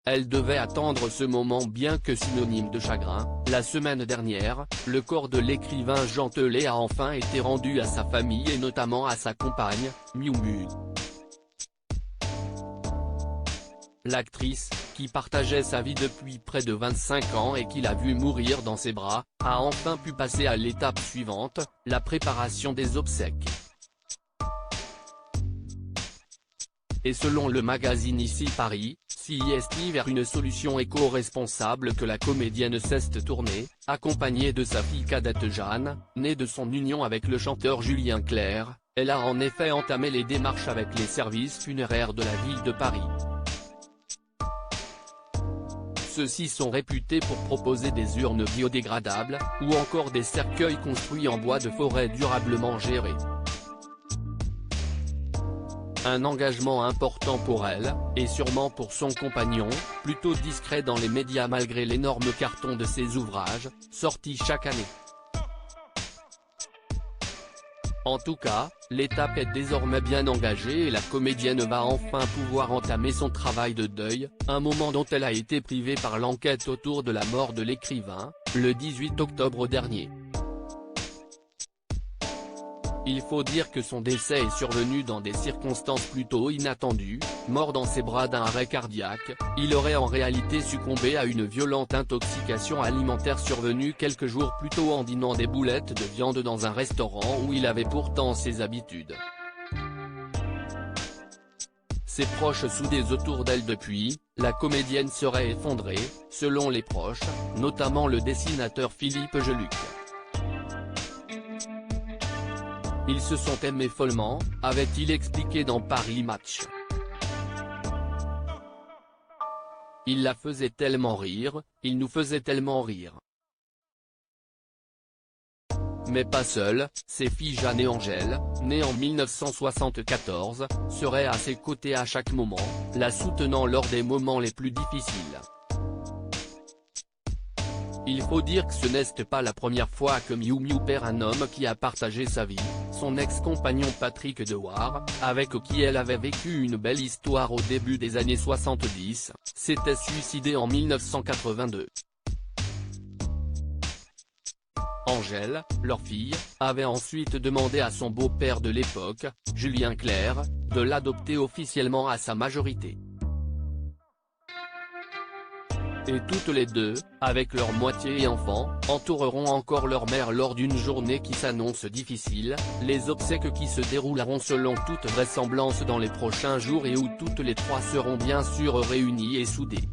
Elle devait attendre ce moment bien que synonyme de chagrin. La semaine dernière, le corps de l'écrivain Jean Telet a enfin été rendu à sa famille et notamment à sa compagne, Miu Miu. L'actrice, qui partageait sa vie depuis près de 25 ans et qui l'a vu mourir dans ses bras, a enfin pu passer à l'étape suivante, la préparation des obsèques. Et selon le magazine Ici Paris, s'y est vers une solution éco-responsable que la comédienne cesse de tourner, accompagnée de sa fille cadette Jeanne, née de son union avec le chanteur Julien Clerc, elle a en effet entamé les démarches avec les services funéraires de la ville de Paris. Ceux-ci sont réputés pour proposer des urnes biodégradables, ou encore des cercueils construits en bois de forêt durablement gérés. Un engagement important pour elle, et sûrement pour son compagnon, plutôt discret dans les médias malgré l'énorme carton de ses ouvrages, sortis chaque année. En tout cas, l'étape est désormais bien engagée et la comédienne va enfin pouvoir entamer son travail de deuil, un moment dont elle a été privée par l'enquête autour de la mort de l'écrivain, le 18 octobre dernier. Il faut dire que son décès est survenu dans des circonstances plutôt inattendues. Mort dans ses bras d'un arrêt cardiaque, il aurait en réalité succombé à une violente intoxication alimentaire survenue quelques jours plus tôt en dînant des boulettes de viande dans un restaurant où il avait pourtant ses habitudes. Ses proches soudés autour d'elle depuis, la comédienne serait effondrée, selon les proches, notamment le dessinateur Philippe Geluc. Ils se sont aimés follement, avait-il expliqué dans Paris Match. Il la faisait tellement rire, il nous faisait tellement rire. Mais pas seul, ses filles Jeanne et Angèle, nées en 1974, seraient à ses côtés à chaque moment, la soutenant lors des moments les plus difficiles. Il faut dire que ce n'est pas la première fois que Miu Miu perd un homme qui a partagé sa vie, son ex-compagnon Patrick Dewar, avec qui elle avait vécu une belle histoire au début des années 70, s'était suicidé en 1982. Angèle, leur fille, avait ensuite demandé à son beau-père de l'époque, Julien Clerc, de l'adopter officiellement à sa majorité. Et toutes les deux, avec leur moitié et enfants, entoureront encore leur mère lors d'une journée qui s'annonce difficile, les obsèques qui se dérouleront selon toute vraisemblance dans les prochains jours et où toutes les trois seront bien sûr réunies et soudées.